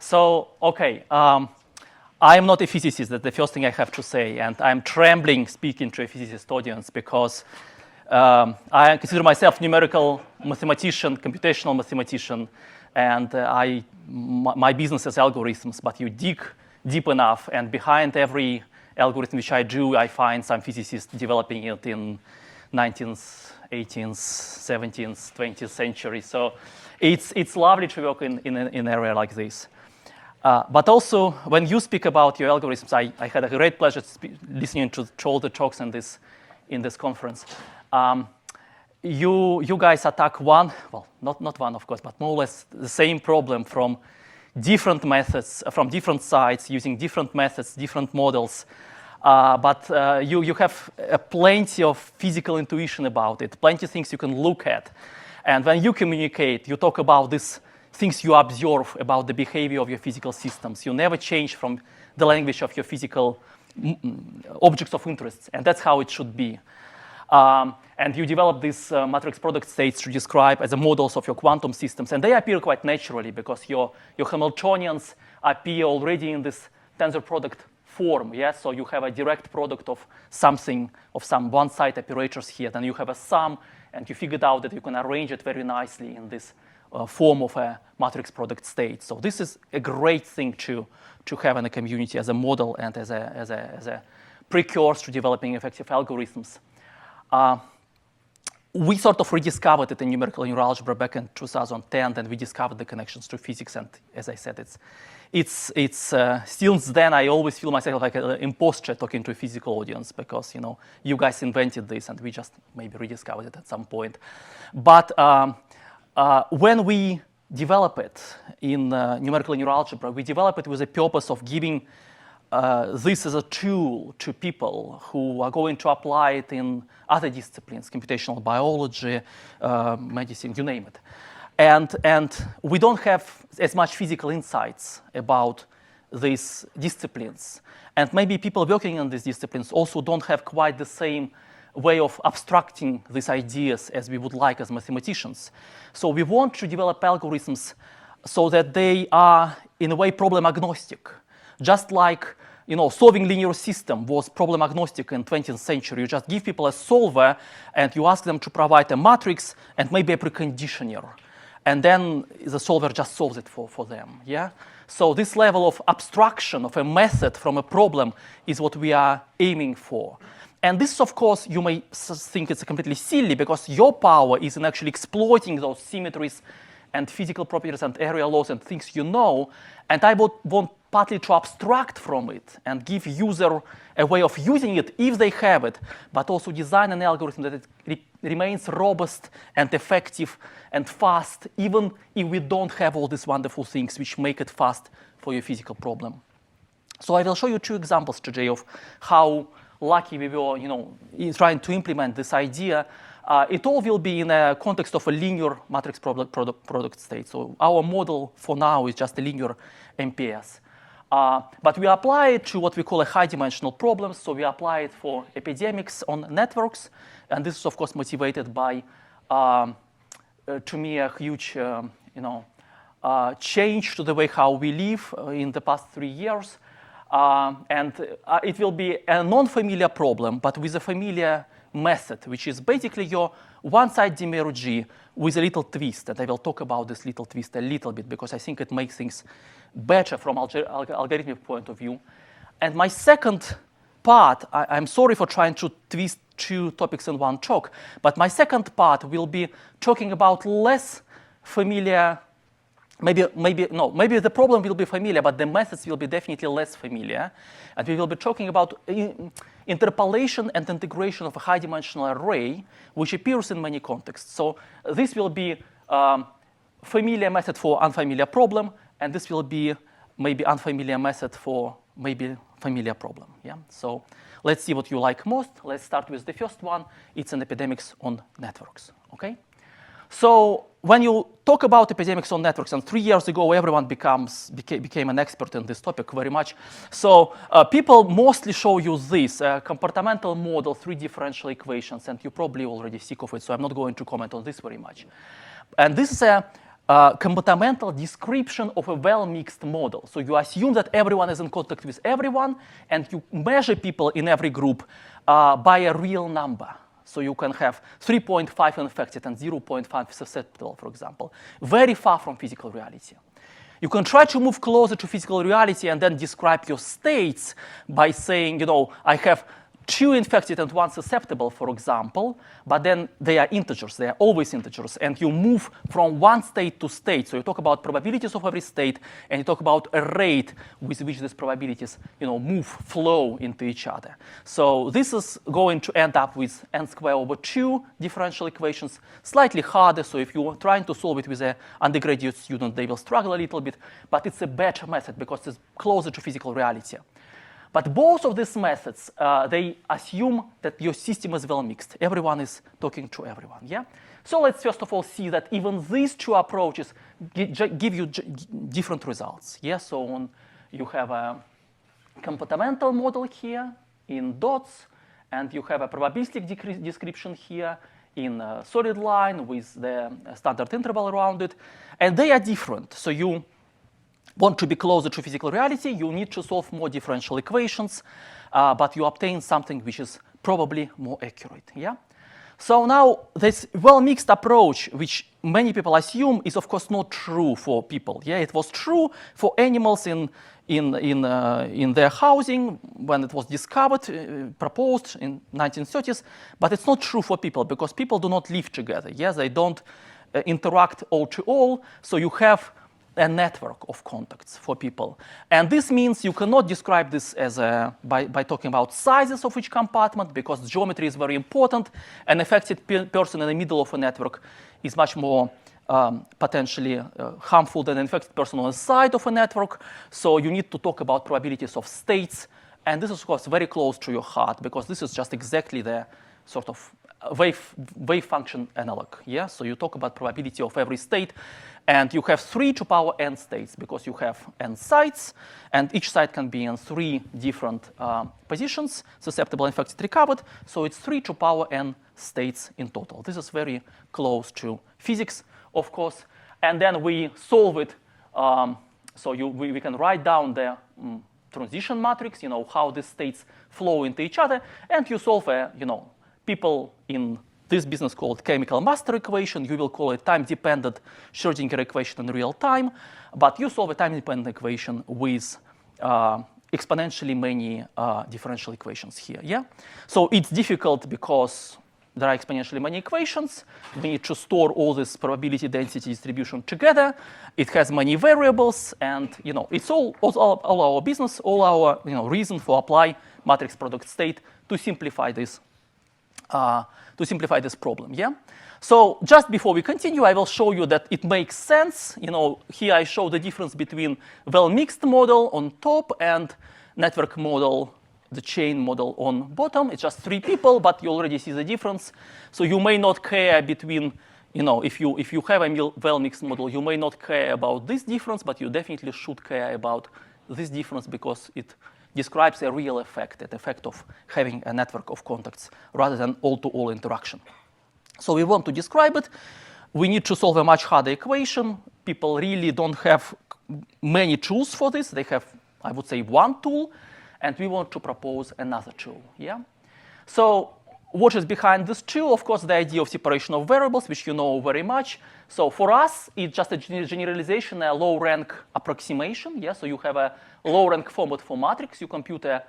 So, okay, I am not a physicist, that's the first thing I have to say, and I'm trembling speaking to a physicist audience because I consider myself numerical mathematician, computational mathematician, and my business is algorithms, but you dig deep enough, and behind every algorithm which I do, I find some physicists developing it in 19th, 18th, 17th, 20th century. So it's lovely to work in an area like this. But also, when you speak about your algorithms, I had a great pleasure listening to all the talks in this conference. You guys attack one, well, not one, of course, but more or less the same problem from different methods, from different sides, using different methods, different models. But you have plenty of physical intuition about it, plenty of things you can look at. And when you communicate, you talk about these things you observe about the behavior of your physical systems. You never change from the language of your physical objects of interest, and that's how it should be. And you develop these matrix product states to describe as the models of your quantum systems, and they appear quite naturally because your Hamiltonians appear already in this tensor product form. Yeah? So you have a direct product of something, of some one-side operators here, then you have a sum, and you figured out that you can arrange it very nicely in this form of a matrix product state. So this is a great thing to have in a community as a model and as a precursor to developing effective algorithms. We sort of rediscovered it in numerical neural algebra back in 2010, and we discovered the connections to physics. And as I said, it's since then I always feel myself like an imposter talking to a physical audience because you guys invented this, and we just maybe rediscovered it at some point. But when we develop it in numerical neural algebra, we develop it with the purpose of giving this as a tool to people who are going to apply it in other disciplines, computational biology, medicine, you name it. And we don't have as much physical insights about these disciplines. And maybe people working in these disciplines also don't have quite the same way of abstracting these ideas as we would like as mathematicians. So we want to develop algorithms so that they are, in a way, problem agnostic. Just like solving linear system was problem agnostic in 20th century. You just give people a solver and you ask them to provide a matrix and maybe a preconditioner. And then the solver just solves it for them. Yeah? So this level of abstraction of a method from a problem is what we are aiming for. And this, of course, you may think it's completely silly because your power is in actually exploiting those symmetries and physical properties and area laws and things and I would want partly to abstract from it and give user a way of using it if they have it, but also design an algorithm that it remains robust and effective and fast, even if we don't have all these wonderful things which make it fast for your physical problem. So I will show you two examples today of how lucky we were, in trying to implement this idea. It all will be in a context of a linear matrix product state. So our model for now is just a linear MPS. But we apply it to what we call a high-dimensional problem. So we apply it for epidemics on networks. And this is, of course, motivated by, to me, a huge change to the way how we live in the past 3 years. And it will be a non-familiar problem, but with a familiar method, which is basically your one-side demiurgy with a little twist. And I will talk about this little twist a little bit because I think it makes things better from algorithmic point of view. And my second part, I'm sorry for trying to twist two topics in one talk, but my second part will be talking about less familiar. Maybe the problem will be familiar, but the methods will be definitely less familiar. And we will be talking about interpolation and integration of a high-dimensional array, which appears in many contexts. So this will be familiar method for unfamiliar problem, and this will be maybe unfamiliar method for maybe familiar problem. Yeah. So let's see what you like most. Let's start with the first one. It's an epidemics on networks. Okay. So when you talk about epidemics on networks, and 3 years ago everyone became an expert in this topic very much. So people mostly show you this compartmental model, 3 differential equations, and you're probably already sick of it. So I'm not going to comment on this very much. And this is a comportamental description of a well-mixed model. So you assume that everyone is in contact with everyone, and you measure people in every group by a real number. So you can have 3.5 infected and 0.5 susceptible, for example, very far from physical reality. You can try to move closer to physical reality and then describe your states by saying, I have 2 infected and 1 susceptible, for example, but then they are integers, they are always integers, and you move from one state to state. So you talk about probabilities of every state, and you talk about a rate with which these probabilities, flow into each other. So this is going to end up with n²/2 differential equations, slightly harder. So if you're trying to solve it with an undergraduate student, they will struggle a little bit, but it's a better method because it's closer to physical reality. But both of these methods, they assume that your system is well mixed. Everyone is talking to everyone, yeah? So let's first of all see that even these 2 approaches give you different results, yeah? So you have a comportamental model here in dots, and you have a probabilistic description here in a solid line with the standard interval around it, and they are different. So you want to be closer to physical reality, you need to solve more differential equations, but you obtain something which is probably more accurate, yeah? So now this well-mixed approach, which many people assume, is of course not true for people, yeah? It was true for animals in their housing when it was discovered, proposed in 1930s, but it's not true for people because people do not live together, yeah? They don't interact all to all, so you have a network of contacts for people. And this means you cannot describe this as by talking about sizes of each compartment because geometry is very important. An affected person in the middle of a network is much more potentially harmful than an infected person on the side of a network. So you need to talk about probabilities of states. And this is, of course, very close to your heart because this is just exactly the sort of wave function analog. Yeah? So you talk about probability of every state. And you have 3 to power n states because you have n sites, and each site can be in 3 different positions, susceptible, infected, recovered. So it's 3 to power n states in total. This is very close to physics, of course. And then we solve it. So we can write down the transition matrix, how the states flow into each other, and you solve people in this business called chemical master equation. You will call it time-dependent Schrödinger equation in real time, but you solve a time-dependent equation with exponentially many differential equations here, yeah? So it's difficult because there are exponentially many equations. We need to store all this probability density distribution together. It has many variables, and it's all our business, all our reason for apply matrix product state to simplify this problem, yeah? So just before we continue, I will show you that it makes sense. Here I show the difference between well-mixed model on top and network model, the chain model on bottom. It's just 3 people, but you already see the difference. So you may not care between, if you have a well-mixed model, you may not care about this difference, but you definitely should care about this difference because it describes a real effect, an effect of having a network of contacts rather than all-to-all interaction. So we want to describe it. We need to solve a much harder equation. People really don't have many tools for this. They have, I would say, 1 tool, and we want to propose another tool, yeah? So what is behind this tool? Of course, the idea of separation of variables, which you know very much. So for us, it's just a generalization, a low-rank approximation. Yeah? So you have a low-rank format for matrix. You compute a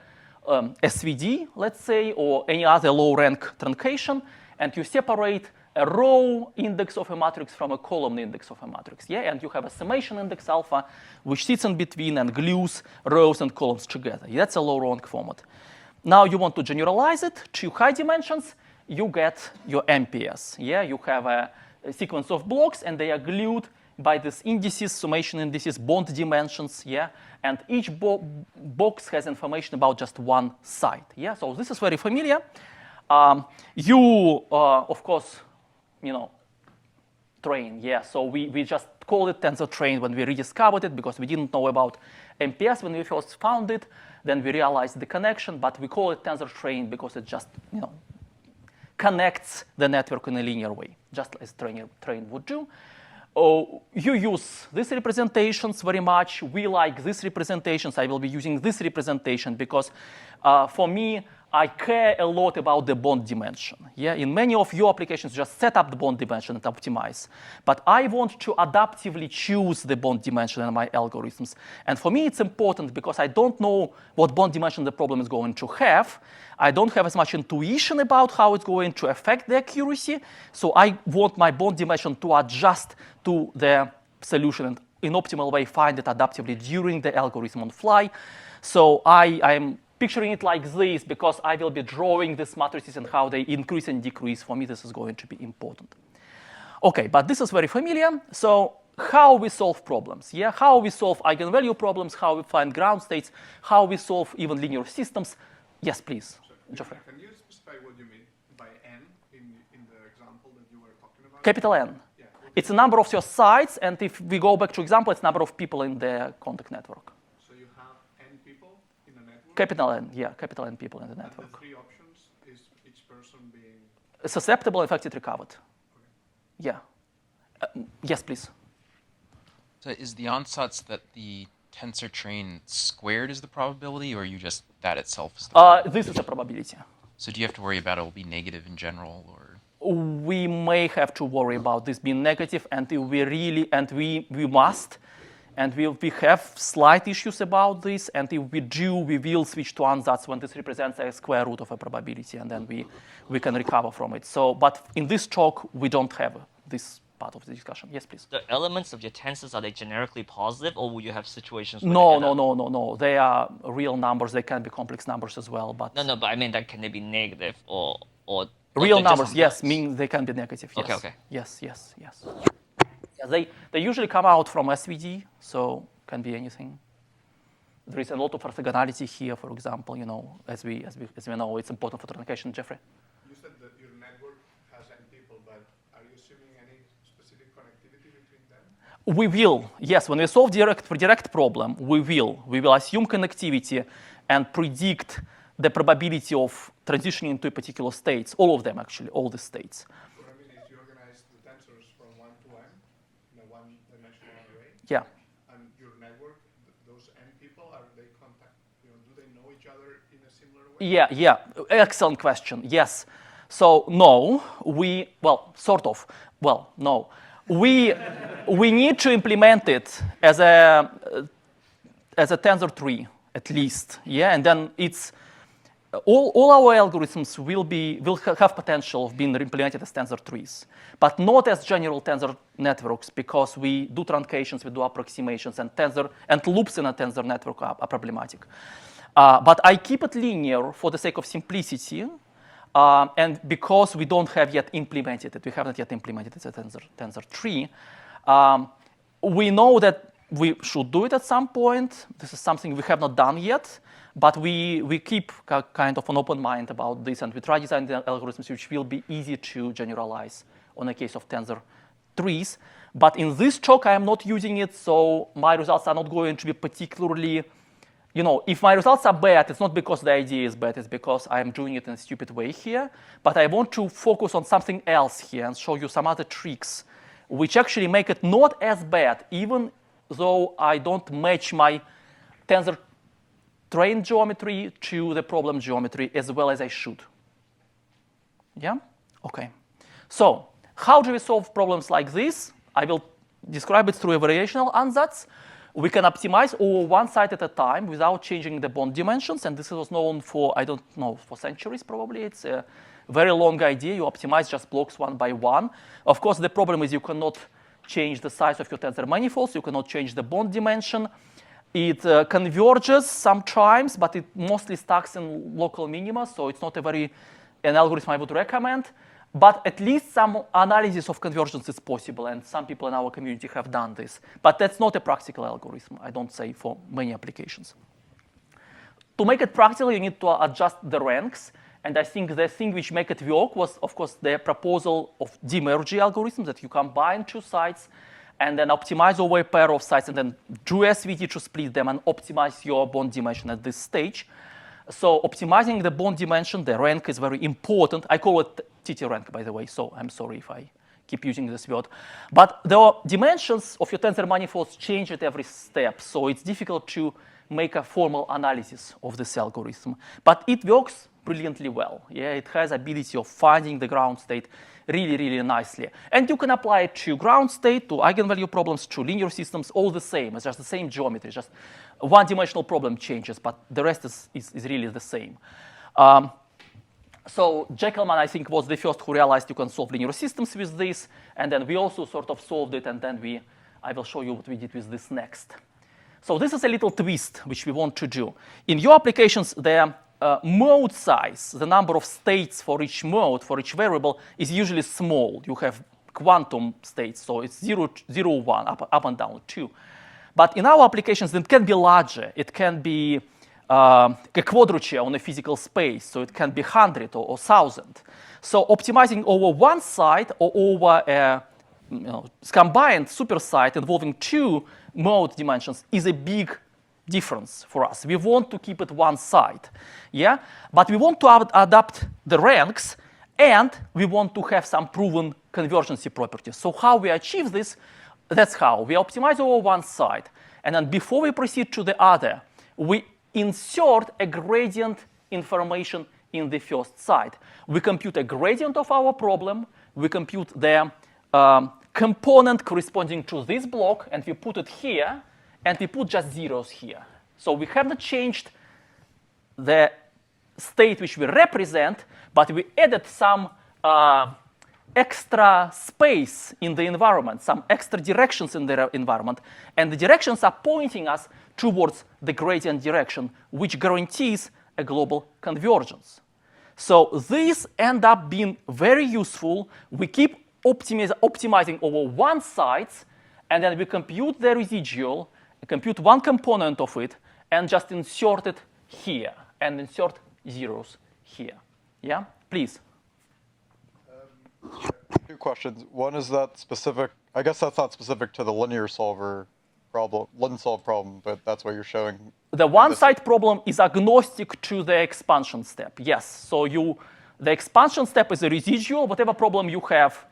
SVD, let's say, or any other low-rank truncation, and you separate a row index of a matrix from a column index of a matrix. Yeah? And you have a summation index alpha, which sits in between and glues rows and columns together. That's a low-rank format. Now you want to generalize it to high dimensions, you get your MPS. Yeah? You have a sequence of blocks, and they are glued by these indices, summation indices, bond dimensions. Yeah? And each box has information about just one side. Yeah? So this is very familiar. Of course, train. Yeah? So we just called it tensor train when we rediscovered it because we didn't know about MPS when we first found it. Then we realized the connection, but we call it tensor train because it just connects the network in a linear way, just as train would do. You use these representations very much. We like these representations. I will be using this representation because for me, I care a lot about the bond dimension. Yeah, in many of your applications, just set up the bond dimension and optimize. But I want to adaptively choose the bond dimension in my algorithms. And for me, it's important because I don't know what bond dimension the problem is going to have. I don't have as much intuition about how it's going to affect the accuracy. So I want my bond dimension to adjust to the solution and in optimal way find it adaptively during the algorithm on fly. So I'm picturing it like this because I will be drawing these matrices and how they increase and decrease. For me, this is going to be important. Okay, but this is very familiar. So how we solve problems, yeah? How we solve eigenvalue problems, how we find ground states, how we solve even linear systems. Yes, please, Geoffrey. Can you specify what you mean by n in the example that you were talking about? Capital N. Yeah. It's a number of your sites, and if we go back to example, it's number of people in the contact network. Capital N, yeah, capital N people in the network. And the three options is each person being susceptible, affected, recovered. Okay. Yeah. Yes, please. So is the ansatz that the tensor train squared is the probability, or you just that itself is the this is a probability. So do you have to worry about it will be negative in general, or? We may have to worry about this being negative, and if we really, and we must. And we have slight issues about this, and if we do, we will switch to ansatz when this represents a square root of a probability, and then we can recover from it. So, but in this talk, we don't have this part of the discussion. Yes, please. The elements of your tensors, are they generically positive, or will you have situations where No. They are real numbers. They can be complex numbers as well, but... No, but I mean, that can they be negative, or real numbers, yes, mean they can be negative, yes. Okay. Yes. Yeah, they usually come out from SVD, so can be anything. There is a lot of orthogonality here, for example, you know, as we know, it's important for truncation. Geoffrey? You said that your network has n people, but are you assuming any specific connectivity between them? We will, yes. When we solve direct problem, we will assume connectivity and predict the probability of transitioning into a particular states, all of them actually, all the states. Yeah. And your network, those n people, are they do they know each other in a similar way? Yeah. Excellent question. Yes. So no, no. We need to implement it as a tensor tree at least. Yeah, and then it's all our algorithms will have potential of being implemented as tensor trees, but not as general tensor networks because we do truncations, we do approximations, and loops in a tensor network are problematic. But I keep it linear for the sake of simplicity, and because we don't have yet implemented it, we haven't yet implemented it as a tensor tree. We know that we should do it at some point. This is something we have not done yet. But we keep kind of an open mind about this, and we try designing the algorithms which will be easy to generalize on a case of tensor trees. But in this talk, I am not using it, so my results are not going to be particularly, if my results are bad, it's not because the idea is bad, it's because I am doing it in a stupid way here. But I want to focus on something else here and show you some other tricks which actually make it not as bad, even though I don't match my tensor train geometry to the problem geometry as well as I should. Yeah? Okay. So how do we solve problems like this? I will describe it through a variational ansatz. We can optimize over one site at a time without changing the bond dimensions, and this was known for, for centuries probably. It's a very long idea. You optimize just blocks one by one. Of course, the problem is you cannot change the size of your tensor manifolds. You cannot change the bond dimension. It converges sometimes, but it mostly stacks in local minima, so it's not an algorithm I would recommend. But at least some analysis of convergence is possible, and some people in our community have done this. But that's not a practical algorithm, I don't say, for many applications. To make it practical, you need to adjust the ranks. And I think the thing which make it work was, of course, the proposal of demerge algorithm, that you combine two sites and then optimize over a pair of sites and then do SVD to split them and optimize your bond dimension at this stage. So optimizing the bond dimension, the rank is very important. I call it TT rank, by the way, so I'm sorry if I keep using this word. But the dimensions of your tensor manifolds change at every step, so it's difficult to make a formal analysis of this algorithm. But it works brilliantly well. Yeah, it has ability of finding the ground state really, really nicely. And you can apply it to ground state, to eigenvalue problems, to linear systems, all the same. It's just the same geometry, just one-dimensional problem changes, but the rest is really the same. So Jeckelman, I think, was the first who realized you can solve linear systems with this, and then we also sort of solved it, and then I will show you what we did with this next. So this is a little twist which we want to do. In your applications, the mode size, the number of states for each mode, for each variable, is usually small. You have quantum states, so it's 0, 0, 1, up and down, 2. But in our applications, it can be larger. It can be a quadrature on a physical space, so it can be 100 or 1,000. So optimizing over one site or over a combined supersite involving two mode dimensions is a big difference for us. We want to keep it one side, yeah? But we want to adapt the ranks, and we want to have some proven convergency properties. So how we achieve this? That's how. We optimize over one side, and then before we proceed to the other, we insert a gradient information in the first side. We compute a gradient of our problem, we compute the component corresponding to this block, and we put it here, and we put just zeros here. So we haven't changed the state which we represent, but we added some extra space in the environment, some extra directions in the environment, and the directions are pointing us towards the gradient direction, which guarantees a global convergence. So these end up being very useful. We keep optimizing over one side, and then we compute the residual, compute one component of it, and just insert it here, and insert zeros here. Yeah, please. Two questions. One is that specific, I guess that's not specific to the linear solver problem, unsolved problem, but that's what you're showing. The one-side problem is agnostic to the expansion step, yes. So the expansion step is a residual. Whatever problem you have,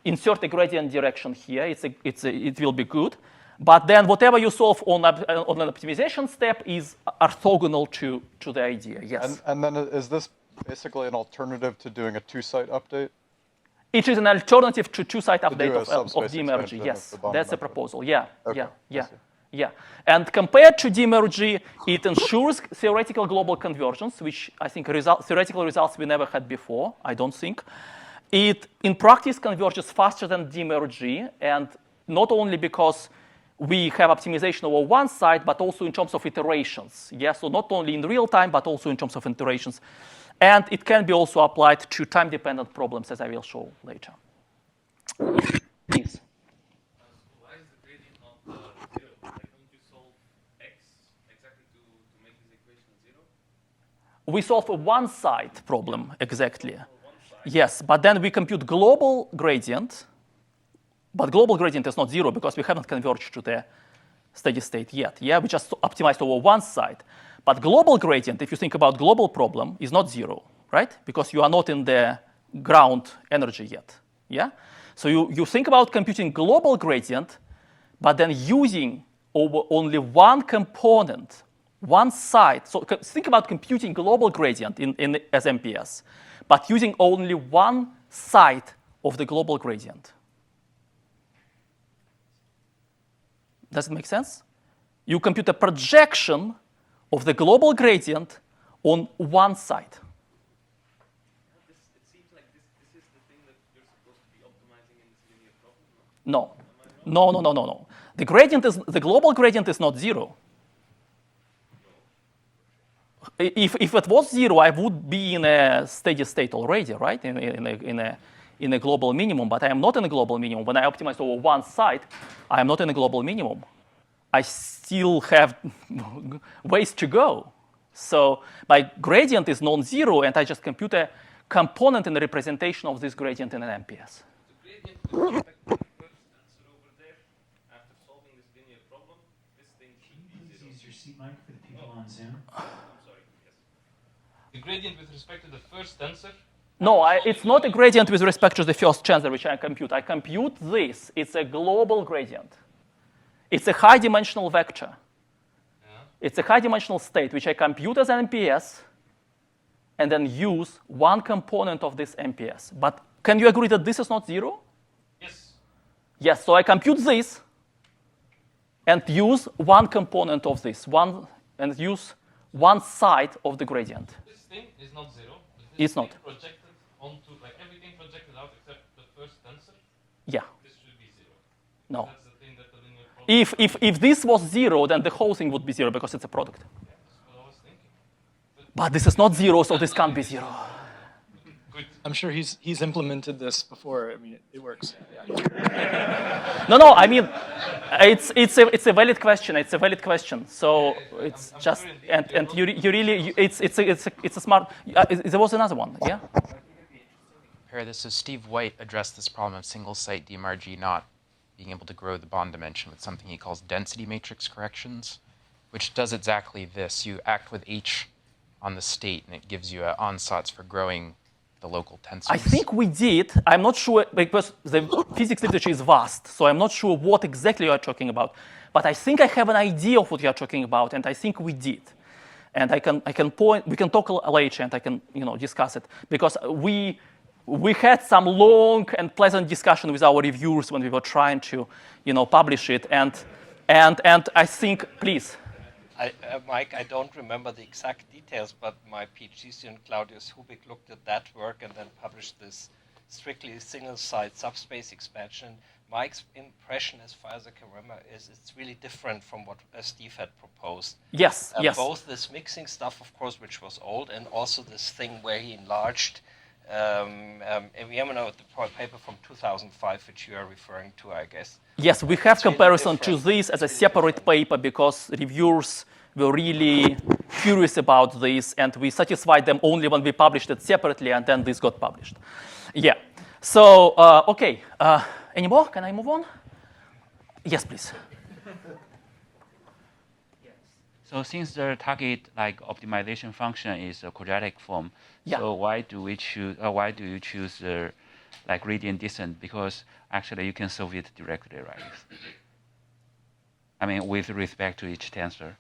insert a gradient direction here. It will be good. But then whatever you solve on an optimization step is orthogonal to the idea, yes. And then is this basically an alternative to doing a two-site update? It is an alternative to two-site update do a of subspace demergy, expansion yes. of the bottom That's a method. proposal, yeah, Okay, yeah. And compared to demergy, it ensures theoretical global convergence, which I think theoretical results we never had before, I don't think. It, in practice, converges faster than demergy, and not only because we have optimization over one side, but also in terms of iterations. Yeah, so not only in real time, but also in terms of iterations. And it can be also applied to time-dependent problems, as I will show later. Please. Why is the gradient not 0? Like, don't you solve x exactly to make this equation 0? We solve a one-side problem, exactly. Yes, but then we compute global gradient. But global gradient is not 0 because we haven't converged to the steady state yet. Yeah, we just optimized over one side. But global gradient, if you think about global problem, is not 0, right? Because you are not in the ground energy yet. Yeah. So you think about computing global gradient, but then using over only one component, one side. So think about computing global gradient as MPS, but using only one side of the global gradient. Does it make sense? You compute a projection of the global gradient on one side. It seems like this is the thing that you're supposed to be optimizing in this linear problem, no? No. The global gradient is not 0. If it was 0, I would be in a steady state already, right? In a global minimum, but I am not in a global minimum. When I optimize over one side, I am not in a global minimum. I still have ways to go. So my gradient is non-zero, and I just compute a component in the representation of this gradient in an MPS. The gradient with respect to the first answer over there, after solving this linear problem, this thing should be 0. Use your seat mic for the people on Zoom. I'm sorry, yes. The gradient with respect to the first tensor No, it's not a gradient with respect to the first tensor which I compute. I compute this. It's a global gradient. It's a high-dimensional vector. It's a high-dimensional state which I compute as an MPS and then use one component of this MPS. But can you agree that this is not zero? Yes. Yes, so I compute this and use one component of this, and use one side of the gradient. This thing is not zero. It's not. Projected onto, like everything projected out except the first tensor, Yeah, this should be zero. no. That's the thing that the linear problem. If this was zero, then the whole thing would be zero because it's a product. Yeah, that's what I was thinking. But this is not zero, so this can't be zero. Good. I'm sure he's implemented this before. I mean, it works. No, I mean, it's a valid question. It's a valid question. So it's I'm just sure indeed. and you really it's a smart. There was another one, yeah. Here, this is Steve White addressed this problem of single-site DMRG not being able to grow the bond dimension with something he calls density matrix corrections, which does exactly this. You act with H on the state, and it gives you ansatz for growing the local tensors. I think we did. I'm not sure because the physics literature is vast, so I'm not sure what exactly you are talking about. But I think I have an idea of what you are talking about, and I think we did. And I can point. We can talk later, and I can discuss it because we had some long and pleasant discussion with our reviewers when we were trying to publish it, and I think please. Mike, I don't remember the exact details, but my PhD student Claudius Hubik looked at that work and then published this strictly single-site subspace expansion. My impression, as far as I can remember, is it's really different from what Steve had proposed. Yes, yes. Both this mixing stuff, of course, which was old, and also this thing where he enlarged. We have the paper from 2005, which you are referring to, I guess. Yes, we have It's really comparison to different. this as a separate paper because reviewers were really curious about this, and we satisfied them only when we published it separately, and then this got published. Yeah. So, okay. Any more? Can I move on? Yes, please. So since the target optimization function is a quadratic form, Yeah. so why do you choose gradient descent? Because actually you can solve it directly, right? I mean, with respect to each tensor.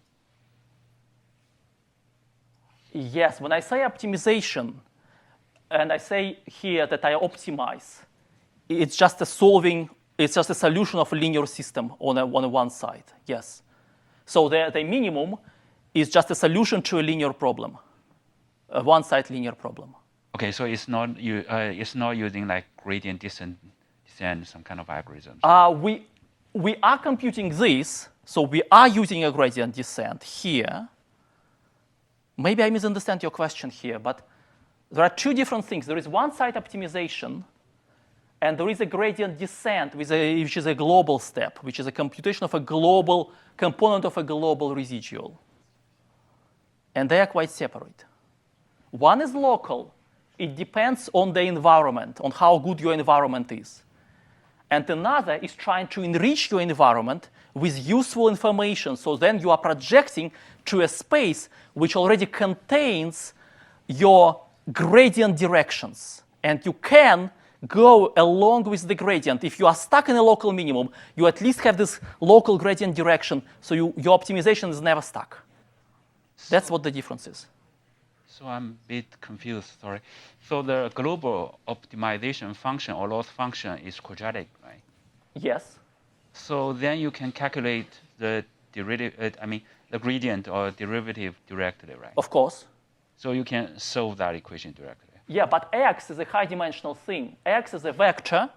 Yes, when I say optimization, and I say here that I optimize, it's just a solution of a linear system on one side. Yes. So the minimum is just a solution to a linear problem, a one-side linear problem. Okay, so it's not using gradient descent, some kind of algorithm. We are computing this, so we are using a gradient descent here. Maybe I misunderstand your question here, but there are two different things. There is one-side optimization, and there is a gradient descent, which is a global step, which is a computation of a global component of a global residual. And they are quite separate. One is local. It depends on the environment, on how good your environment is. And another is trying to enrich your environment with useful information. So then you are projecting to a space which already contains your gradient directions. And you can go along with the gradient. If you are stuck in a local minimum, you at least have this local gradient direction, so your optimization is never stuck. That's what the difference is. So I'm a bit confused, sorry. So the global optimization function or loss function is quadratic, right? Yes. So then you can calculate the the gradient or derivative directly, right? Of course. So you can solve that equation directly. Yeah, but X is a high-dimensional thing. X is a vector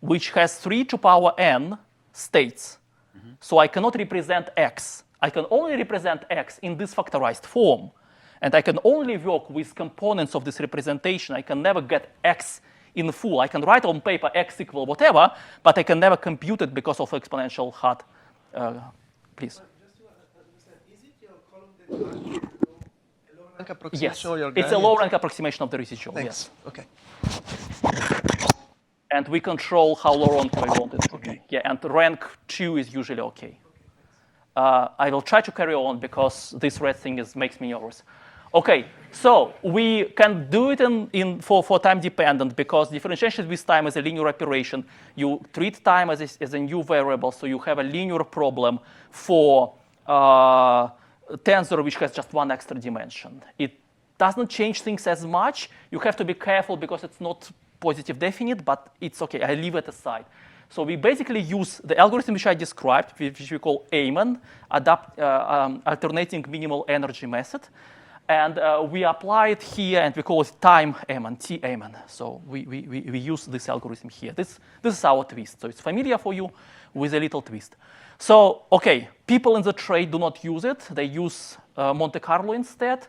which has 3 to power n states. Mm-hmm. So I cannot represent X. I can only represent X in this factorized form. And I can only work with components of this representation. I can never get X in full. I can write on paper X equal whatever, but I can never compute it because of exponential hard. Please. Just to understand, is it your column that a low rank approximation Yes, of your it's a gradient? low rank approximation of the residual. Thanks. Yes. Okay. And we control how low rank we want it to be. Yeah, and rank 2 is usually okay. I will try to carry on because this red thing makes me nervous. Okay, so we can do it for time dependent because differentiation with time is a linear operation. You treat time as a new variable, so you have a linear problem for tensor which has just one extra dimension. It doesn't change things as much. You have to be careful because it's not positive definite, but it's okay. I leave it aside. So we basically use the algorithm which I described, which we call AMAN, alternating minimal energy method. And we apply it here, and we call it time AMAN, T-AMAN. So we use this algorithm here. This is our twist. So it's familiar for you with a little twist. So, okay, people in the trade do not use it. They use Monte Carlo instead.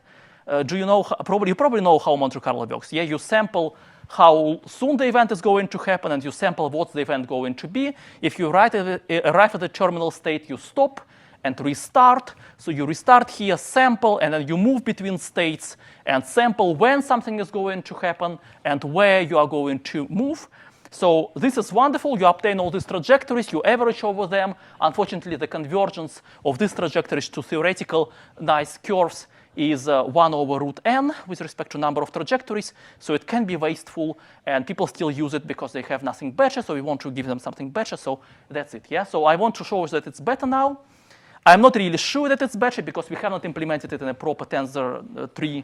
Do you know, you probably know how Monte Carlo works. Yeah, you sample how soon the event is going to happen, and you sample what's the event going to be. If you arrive at the terminal state, you stop and restart. So you restart here, sample, and then you move between states and sample when something is going to happen and where you are going to move. So this is wonderful. You obtain all these trajectories, you average over them. Unfortunately, the convergence of these trajectories to theoretical nice curves is 1 over root n with respect to number of trajectories. So it can be wasteful, and people still use it because they have nothing better. So we want to give them something better. So that's it. Yeah. So I want to show us that it's better now. I'm not really sure that it's better because we have not implemented it in a proper tensor tree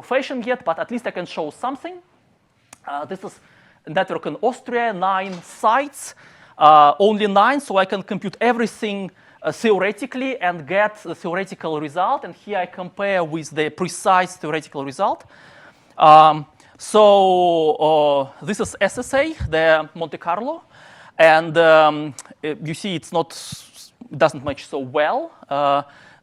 fashion yet, but at least I can show something. This is a network in Austria, 9 sites, only 9, so I can compute everything theoretically and get the theoretical result. And here I compare with the precise theoretical result. This is SSA, the Monte Carlo, and you see it's not. Doesn't match so well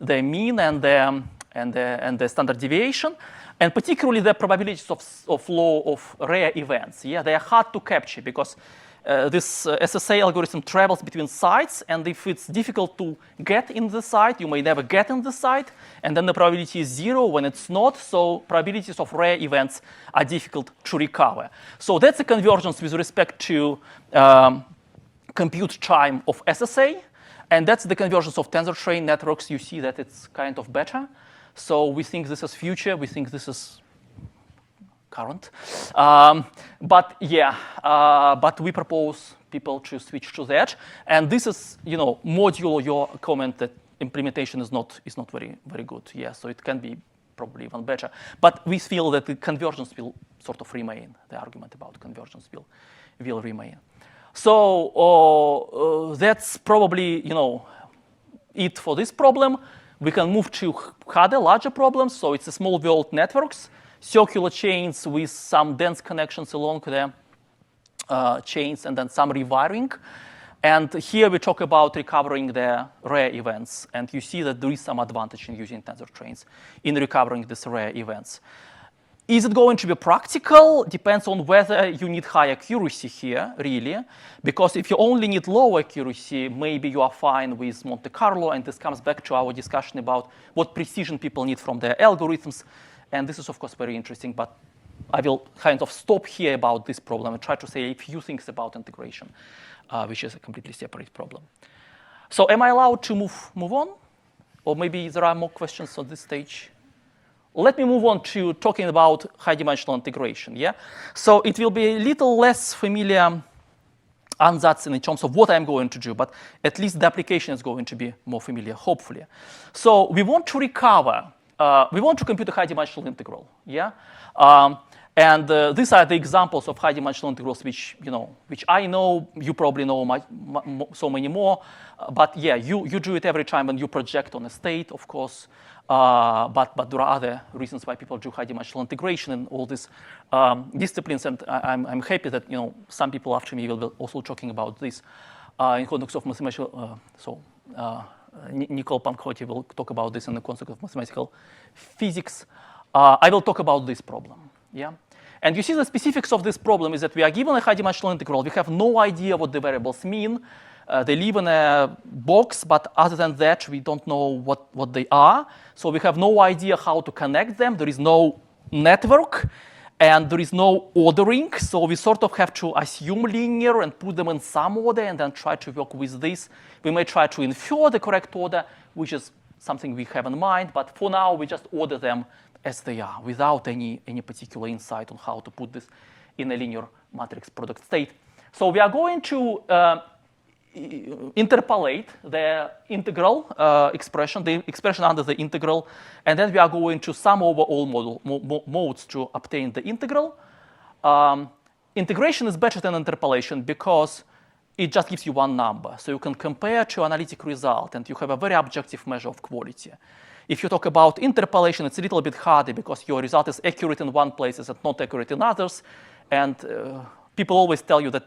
the mean and the standard deviation, and particularly the probabilities of law of rare events. Yeah, they are hard to capture because this SSA algorithm travels between sites, and if it's difficult to get in the site, you may never get in the site, and then the probability is 0 when it's not. So probabilities of rare events are difficult to recover. So that's a convergence with respect to compute time of SSA. And that's the convergence of tensor train networks. You see that it's kind of better. So we think this is future. We think this is current. But we propose people to switch to that. And this is, modulo your comment that implementation is not very good. Yeah, so it can be probably even better. But we feel that the convergence will sort of remain. The argument about convergence will remain. So that's probably, it for this problem. We can move to harder, larger problems. So it's a small world networks, circular chains with some dense connections along the chains, and then some rewiring. And here we talk about recovering the rare events. And you see that there is some advantage in using tensor trains in recovering these rare events. Is it going to be practical? Depends on whether you need high accuracy here, really. Because if you only need low accuracy, maybe you are fine with Monte Carlo. And this comes back to our discussion about what precision people need from their algorithms. And this is, of course, very interesting. But I will kind of stop here about this problem and try to say a few things about integration, which is a completely separate problem. So am I allowed to move on? Or maybe there are more questions on this stage? Let me move on to talking about high-dimensional integration. Yeah, so it will be a little less familiar ansatz in terms of what I'm going to do, but at least the application is going to be more familiar, hopefully. So we want to recover. We want to compute a high-dimensional integral. Yeah, and these are the examples of high-dimensional integrals, which I know. You probably know so many more. But yeah, you do it every time when you project on a state, of course. But there are other reasons why people do high-dimensional integration in all these disciplines, and I'm happy that some people after me will be also talking about this in context of mathematical. Nicole Pancotti will talk about this in the context of mathematical physics. I will talk about this problem. Yeah, and you see the specifics of this problem is that we are given a high-dimensional integral. We have no idea what the variables mean. They live in a box, but other than that, we don't know what they are. So we have no idea how to connect them. There is no network, and there is no ordering. So we sort of have to assume linear and put them in some order and then try to work with this. We may try to infer the correct order, which is something we have in mind. But for now, we just order them as they are, without any particular insight on how to put this in a linear matrix product state. So we are going to interpolate the integral expression, the expression under the integral, and then we are going to sum over all modes to obtain the integral. Integration is better than interpolation because it just gives you one number. So you can compare to analytic result, and you have a very objective measure of quality. If you talk about interpolation, it's a little bit harder because your result is accurate in one place and not accurate in others. And people always tell you that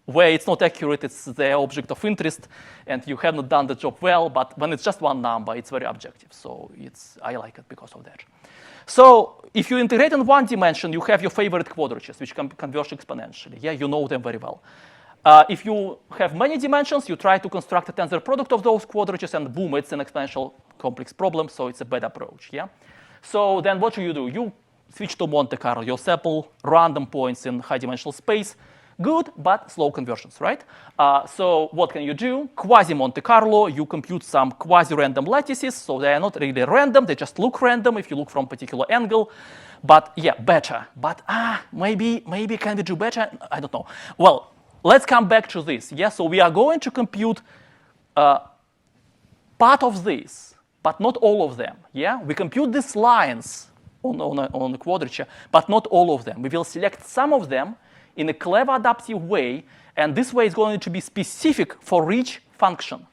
where it's not accurate, it's the object of interest, and you have not done the job well. But when it's just one number, it's very objective. So I like it because of that. So if you integrate in one dimension, you have your favorite quadratures, which can converge exponentially. Yeah, you know them very well. If you have many dimensions, you try to construct a tensor product of those quadratures, and boom, it's an exponential complex problem. So it's a bad approach. Yeah. So then what do? You switch to Monte Carlo. You sample random points in high-dimensional space. Good, but slow conversions, right? So what can you do? Quasi Monte Carlo, you compute some quasi-random lattices. So they are not really random. They just look random if you look from a particular angle. But yeah, better. But maybe can we do better? I don't know. Well, let's come back to this. Yeah, so we are going to compute part of this, but not all of them. Yeah, we compute these lines on the quadrature, but not all of them. We will select some of them in a clever adaptive way, and this way is going to be specific for each function.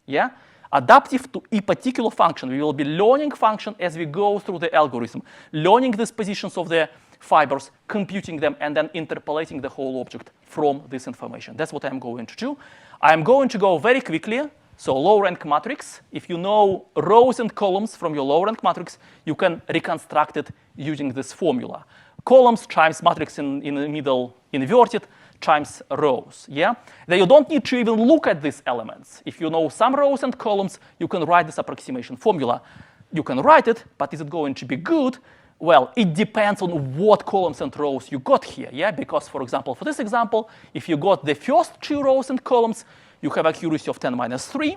Yeah, adaptive to a particular function. We will be learning function as we go through the algorithm, learning these positions of the fibers, computing them, and then interpolating the whole object from this information. That's what I'm going to do. I'm going to go very quickly. So low-rank matrix, if you know rows and columns from your low-rank matrix, you can reconstruct it using this formula. Columns times matrix in the middle inverted times rows. Yeah? Then you don't need to even look at these elements. If you know some rows and columns, you can write this approximation formula. You can write it, but is it going to be good? Well, it depends on what columns and rows you got here. Yeah? Because, for example, for this example, if you got the first two rows and columns, you have accuracy of 10 minus 3.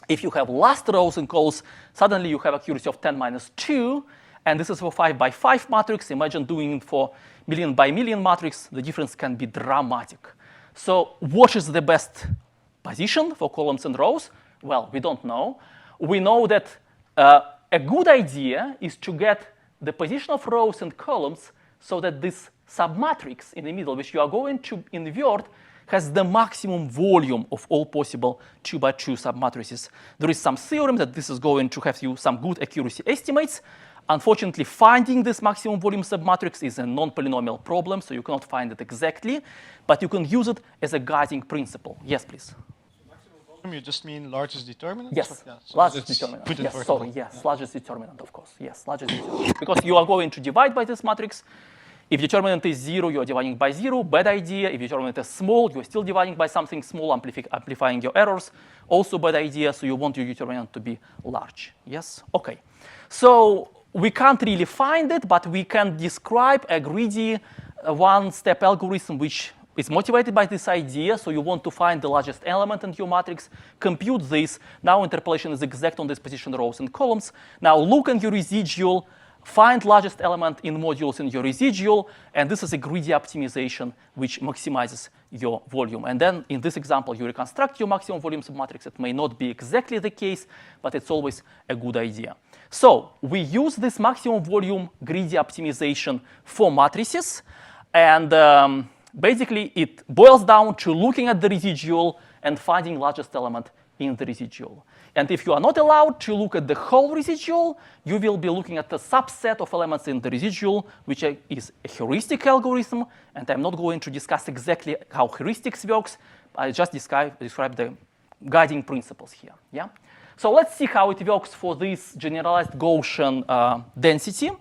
If you have last rows and columns, suddenly you have accuracy of 10 minus 2. And this is for 5 by 5 matrix. Imagine doing it for million by million matrix. The difference can be dramatic. So what is the best position for columns and rows? Well, we don't know. We know that a good idea is to get the position of rows and columns so that this submatrix in the middle, which you are going to invert, has the maximum volume of all possible 2 by 2 submatrices. There is some theorem that this is going to have you some good accuracy estimates. Unfortunately, finding this maximum volume submatrix is a non-polynomial problem, so you cannot find it exactly, but you can use it as a guiding principle. Yes, please. So maximum volume, you just mean largest determinant? Yes, yeah, so largest determinant. Yes, sorry, yes, yeah. Largest determinant, of course. Yes, largest determinant. Because you are going to divide by this matrix. If determinant is 0, you are dividing by 0. Bad idea. If determinant is small, you are still dividing by something small, amplifying your errors. Also bad idea, so you want your determinant to be large. Yes? Okay. So we can't really find it, but we can describe a greedy one-step algorithm which is motivated by this idea. So you want to find the largest element in your matrix, compute this. Now interpolation is exact on this position rows and columns. Now look at your residual, find largest element in modules in your residual, and this is a greedy optimization which maximizes your volume. And then in this example, you reconstruct your maximum volume submatrix. It may not be exactly the case, but it's always a good idea. So we use this maximum volume greedy optimization for matrices, and basically it boils down to looking at the residual and finding largest element in the residual. And if you are not allowed to look at the whole residual, you will be looking at the subset of elements in the residual, which is a heuristic algorithm. And I'm not going to discuss exactly how heuristics works. I just describe the guiding principles here. Yeah. So let's see how it works for this generalized Gaussian density.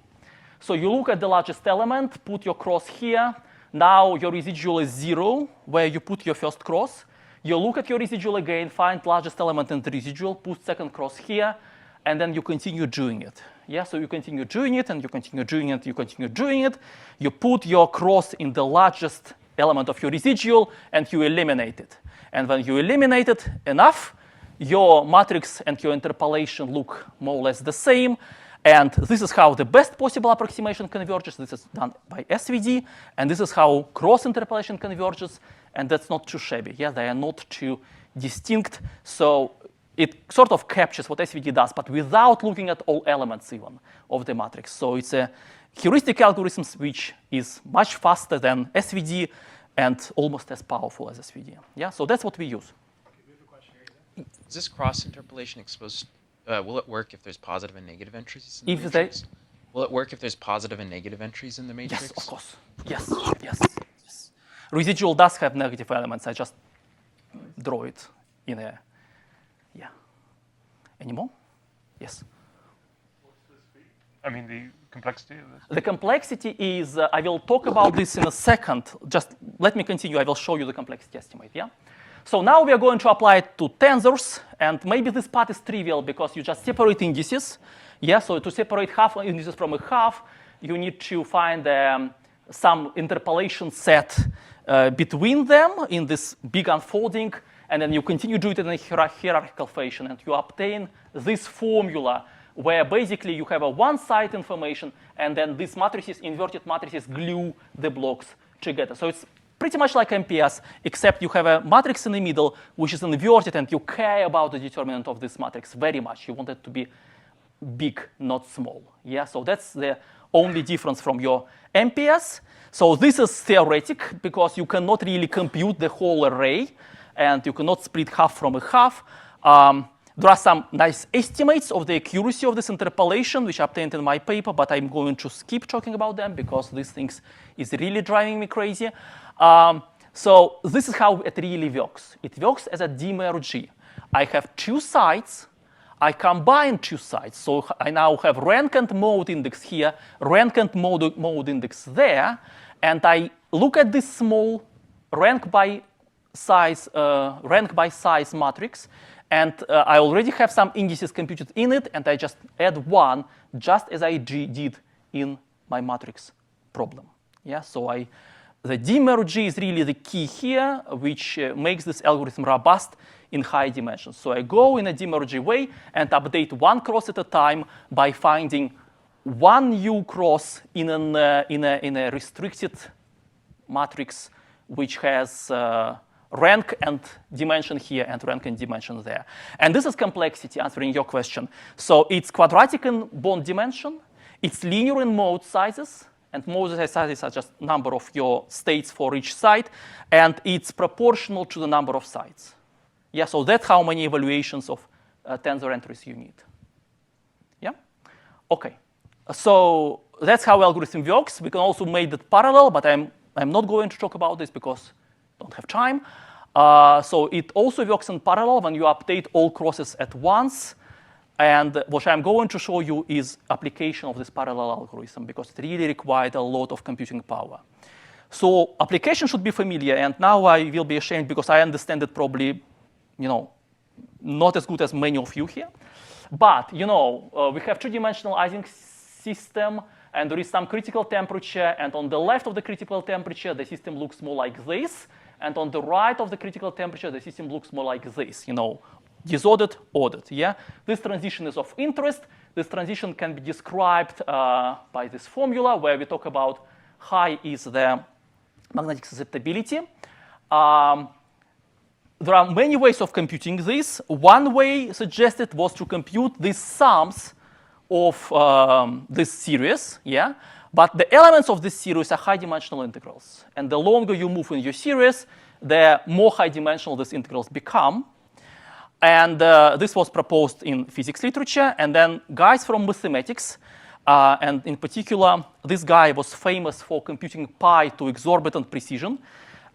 So you look at the largest element, put your cross here. Now your residual is 0, where you put your first cross. You look at your residual again, find largest element in the residual, put second cross here, and then you continue doing it. Yeah, so you continue doing it, and you continue doing it, you continue doing it. You put your cross in the largest element of your residual, and you eliminate it. And when you eliminate it enough, your matrix and your interpolation look more or less the same. And this is how the best possible approximation converges. This is done by SVD. And this is how cross-interpolation converges. And that's not too shabby. Yeah, they are not too distinct. So it sort of captures what SVD does, but without looking at all elements even of the matrix. So it's a heuristic algorithm which is much faster than SVD and almost as powerful as SVD. Yeah, so that's what we use. Is this cross-interpolation exposed? Will it work if there's positive and negative entries in the If matrix? Will it work if there's positive and negative entries in the matrix? Yes, of course. Yes, yes, yes. Residual does have negative elements. I just draw it in a, yeah. Any more? Yes. I mean, the complexity of this? The complexity is, I will talk about this in a second. Just let me continue. I will show you the complexity estimate, yeah? So now we are going to apply it to tensors. And maybe this part is trivial because you just separate indices. Yeah, so to separate half indices from a half, you need to find some interpolation set between them in this big unfolding. And then you continue to do it in a hierarchical fashion. And you obtain this formula where basically you have a one-side information, and then these matrices, inverted matrices, glue the blocks together. So it's pretty much like MPS, except you have a matrix in the middle, which is inverted, and you care about the determinant of this matrix very much. You want it to be big, not small. Yeah, so that's the only difference from your MPS. So this is theoretic, because you cannot really compute the whole array, and you cannot split half from a half. There are some nice estimates of the accuracy of this interpolation, which I obtained in my paper, but I'm going to skip talking about them because these things is really driving me crazy. So this is how it really works. It works as a demerge. I have two sides. I combine two sides. So I now have rank and mode index here, rank and mode index there, and I look at this small rank by size matrix. And I already have some indices computed in it, and I just add one, just as I did in my matrix problem. Yeah, so the demerge is really the key here, which makes this algorithm robust in high dimensions. So I go in a demerge way and update one cross at a time by finding one new cross in a restricted matrix, which has rank and dimension here and rank and dimension there. And this is complexity, answering your question. So it's quadratic in bond dimension. It's linear in mode sizes. And mode sizes are just number of your states for each side. And it's proportional to the number of sides. Yeah, so that's how many evaluations of tensor entries you need. Yeah? OK. So that's how algorithm works. We can also make it parallel, but I'm not going to talk about this because don't have time. So it also works in parallel when you update all crosses at once. And what I'm going to show you is application of this parallel algorithm, because it really required a lot of computing power. So application should be familiar. And now I will be ashamed because I understand it probably, not as good as many of you here. But, we have two-dimensional Ising system. And there is some critical temperature. And on the left of the critical temperature, the system looks more like this. And on the right of the critical temperature, the system looks more like this, disordered, ordered, yeah? This transition is of interest. This transition can be described by this formula where we talk about high is the magnetic susceptibility. There are many ways of computing this. One way suggested was to compute these sums of this series, yeah? But the elements of this series are high-dimensional integrals. And the longer you move in your series, the more high-dimensional these integrals become. And this was proposed in physics literature. And then guys from mathematics, and in particular, this guy was famous for computing pi to exorbitant precision.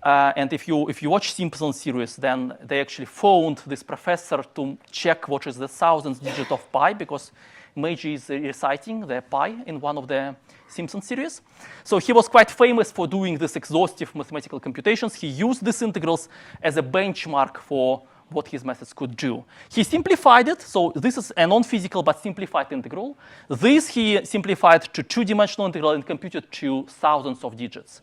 And if you watch Simpsons series, then they actually phoned this professor to check what is the 1000th digit of pi, because Meiji is reciting the pi in one of the Simpsons series. So he was quite famous for doing this exhaustive mathematical computations. He used these integrals as a benchmark for what his methods could do. He simplified it. So this is a non-physical but simplified integral. This he simplified to two-dimensional integral and computed to thousands of digits.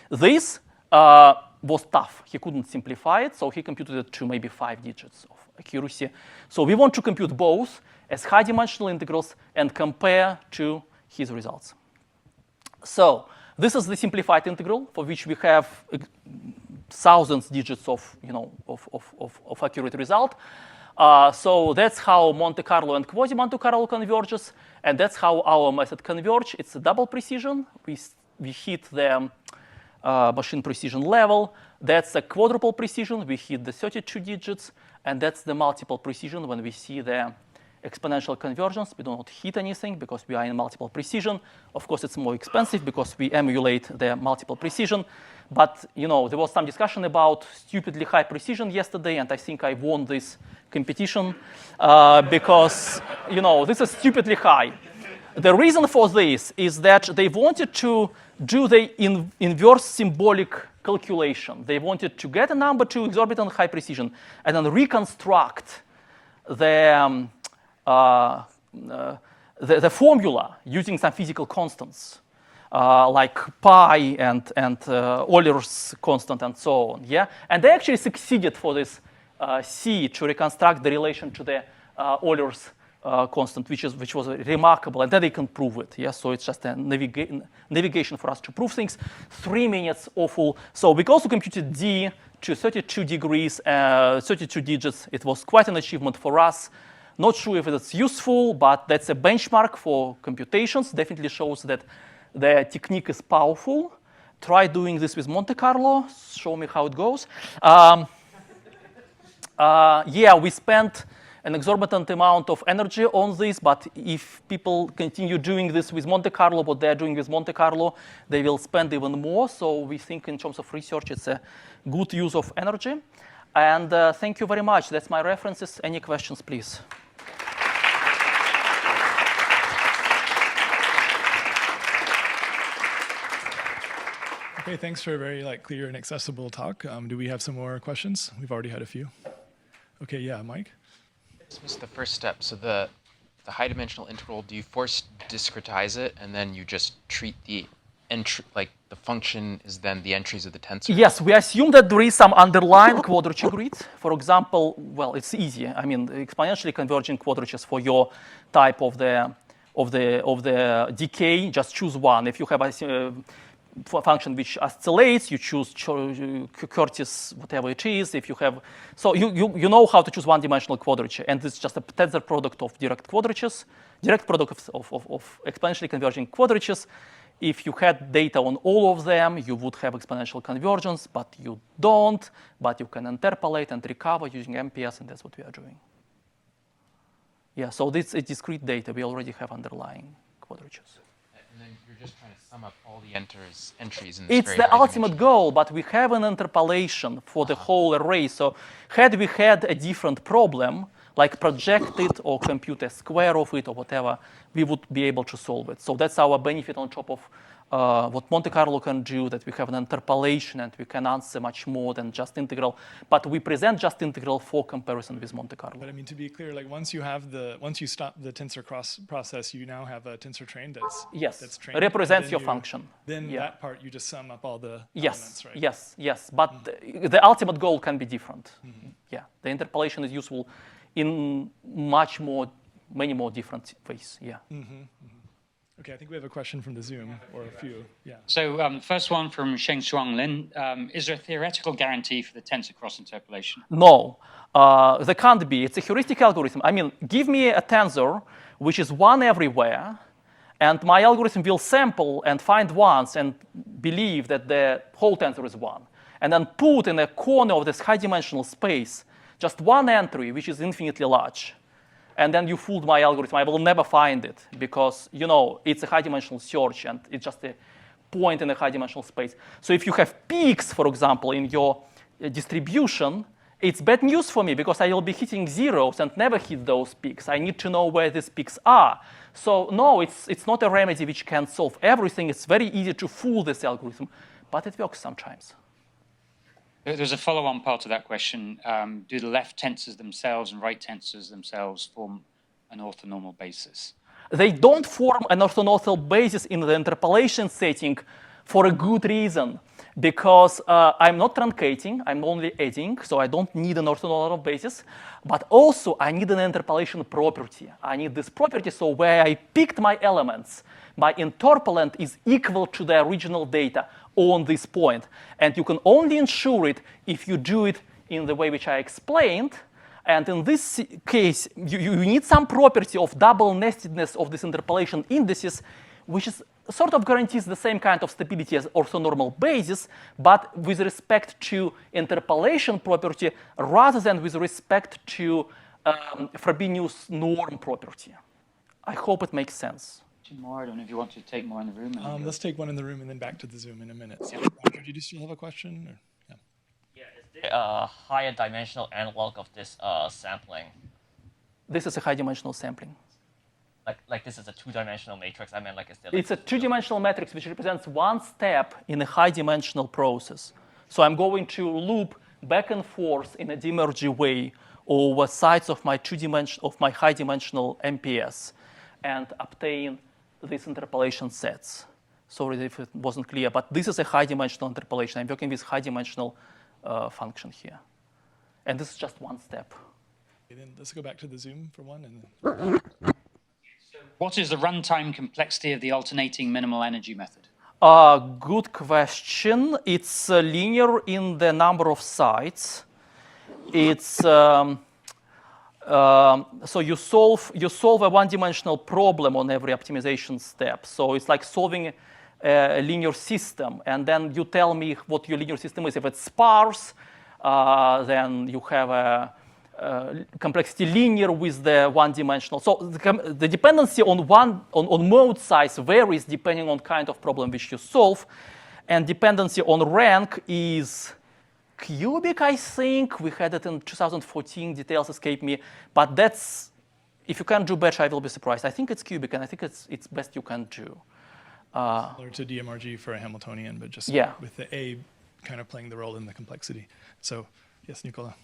This was tough. He couldn't simplify it, so he computed it to maybe 5 digits of accuracy. So we want to compute both as high-dimensional integrals and compare to his results. So this is the simplified integral for which we have thousands digits of, of accurate result. So that's how Monte Carlo and Quasi Monte Carlo converges, and that's how our method converge. It's a double precision. We hit the machine precision level. That's a quadruple precision. We hit the 32 digits, and that's the multiple precision when we see the exponential convergence. We do not hit anything because we are in multiple precision. Of course, it's more expensive because we emulate the multiple precision. But there was some discussion about stupidly high precision yesterday, and I think I won this competition because this is stupidly high. The reason for this is that they wanted to do the inverse symbolic calculation. They wanted to get a number to exorbitant high precision and then reconstruct the formula using some physical constants like pi and Euler's constant and so on. Yeah, and they actually succeeded for this C to reconstruct the relation to the Euler's constant, which was remarkable, and then they can prove it. Yeah, so it's just a navigation for us to prove things. 3 minutes awful. So we also computed D to 32 degrees, 32 digits. It was quite an achievement for us. Not sure if it's useful, but that's a benchmark for computations. Definitely shows that the technique is powerful. Try doing this with Monte Carlo. Show me how it goes. Yeah, we spent an exorbitant amount of energy on this, but if people continue doing this with Monte Carlo, what they're doing with Monte Carlo, they will spend even more. So we think in terms of research, it's a good use of energy. And thank you very much. That's my references. Any questions, please? Okay, thanks for a very clear and accessible talk. Do we have some more questions? We've already had a few. Okay, yeah, Mike? This was the first step. So the high-dimensional integral, do you force discretize it, and then you just treat the entry, the function is then the entries of the tensor? Yes, we assume that there is some underlying quadrature grid. For example, well, it's easy. I mean, exponentially converging quadratures for your type of the decay, just choose one. If you have a function which oscillates, you choose Curtis, whatever it is. If you have, so you know how to choose one-dimensional quadrature, and it's just a tensor product of direct quadratures, direct product of exponentially converging quadratures. If you had data on all of them, you would have exponential convergence, but you don't. But you can interpolate and recover using MPS, and that's what we are doing. Yeah, so this is discrete data. We already have underlying quadratures. And then you're just trying to sum up all the entries in this. It's the ultimate goal, but we have an interpolation for the whole array. So had we had a different problem, like project it or compute a square of it or whatever, we would be able to solve it. So that's our benefit on top of what Monte Carlo can do, that we have an interpolation and we can answer much more than just integral. But we present just integral for comparison with Monte Carlo. But I mean, to be clear, once you stop the tensor cross process, you now have a tensor train that's trained. Represents your function. Then that part you just sum up all the elements, right? Yes. But the ultimate goal can be different. Yeah, the interpolation is useful in many more different ways. Yeah. Okay, I think we have a question from the Zoom, or a few. Yeah. So first one from Sheng Shuang Lin. Is there a theoretical guarantee for the tensor cross interpolation? No, there can't be. It's a heuristic algorithm. I mean, give me a tensor which is one everywhere, and my algorithm will sample and find ones and believe that the whole tensor is one. And then put in a corner of this high-dimensional space just one entry which is infinitely large. And then you fooled my algorithm. I will never find it because, it's a high-dimensional search and it's just a point in a high-dimensional space. So if you have peaks, for example, in your distribution, it's bad news for me because I will be hitting zeros and never hit those peaks. I need to know where these peaks are. So no, it's not a remedy which can solve everything. It's very easy to fool this algorithm, but it works sometimes. There's a follow-on part of that question. Do the left tensors themselves and right tensors themselves form an orthonormal basis? They don't form an orthonormal basis in the interpolation setting, for a good reason. Because I'm not truncating, I'm only adding, so I don't need an orthonormal basis. But also, I need an interpolation property. I need this property, so where I picked my elements, my interpolant is equal to the original data on this point. And you can only ensure it if you do it in the way which I explained. And in this case, you need some property of double nestedness of this interpolation indices, which is sort of guarantees the same kind of stability as orthonormal basis, but with respect to interpolation property rather than with respect to Frobenius norm property. I hope it makes sense. Two more. I don't know if you want to take more in the room. Let's take one in the room and then back to the Zoom in a minute. So, Roger, do you still have a question? Or? Yeah. Yeah, is there a higher dimensional analog of this sampling? This is a high-dimensional sampling. Like this is a two-dimensional matrix. I mean, like is there? It's a two-dimensional matrix which represents one step in a high-dimensional process. So I'm going to loop back and forth in a de-Moivre way over sides of my high-dimensional MPS and obtain these interpolation sets. Sorry if it wasn't clear, but this is a high-dimensional interpolation. I'm working with high-dimensional function here, and this is just one step. Okay, then let's go back to the Zoom for one, and then. What is the runtime complexity of the alternating minimal energy method? Good question. It's linear in the number of sites. It's so you solve a one-dimensional problem on every optimization step. So it's like solving a linear system, and then you tell me what your linear system is. If it's sparse, then you have a complexity linear with the one-dimensional. So the dependency on mode size varies depending on kind of problem which you solve, and dependency on rank is cubic, I think. We had it in 2014. Details escape me, but that's if you can't do batch, I will be surprised. I think it's cubic, and I think it's best you can do. Similar to DMRG for a Hamiltonian, but just with the A kind of playing the role in the complexity. So yes, Nicola.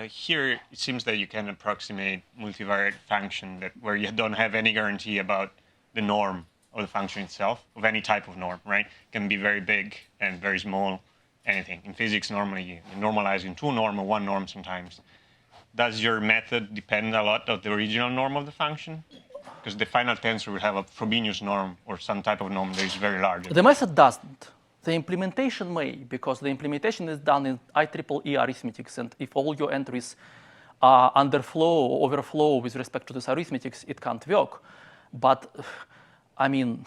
Here it seems that you can approximate multivariate function where you don't have any guarantee about the norm of the function itself, of any type of norm, right? It can be very big and very small, anything. In physics, normally you normalize in two norm or one norm sometimes. Does your method depend a lot on the original norm of the function? Because the final tensor will have a Frobenius norm or some type of norm that is very large. The method doesn't. The implementation may, because the implementation is done in IEEE arithmetics, and if all your entries are underflow or overflow with respect to this arithmetics, it can't work. But, I mean,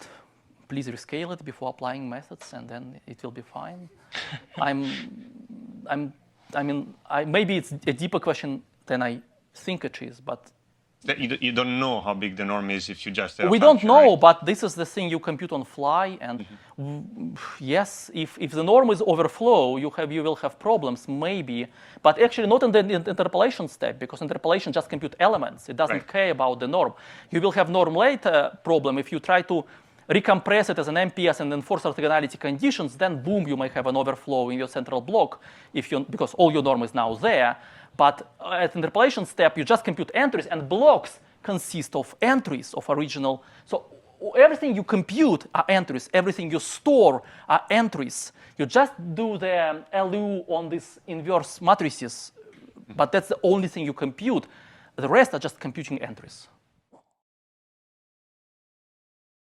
please rescale it before applying methods, and then it will be fine. Maybe it's a deeper question than I think it is, but you don't know how big the norm is if you just have we don't know, right? But this is the thing you compute on fly, and yes, if the norm is overflow, you will have problems, maybe, but actually not in the interpolation step, because interpolation just compute elements. It doesn't care about the norm. You will have norm later problem if you try to recompress it as an MPS and enforce orthogonality conditions, then boom, you may have an overflow in your central block because all your norm is now there. But at interpolation step, you just compute entries, and blocks consist of entries of original. So everything you compute are entries. Everything you store are entries. You just do the LU on these inverse matrices, but that's the only thing you compute. The rest are just computing entries.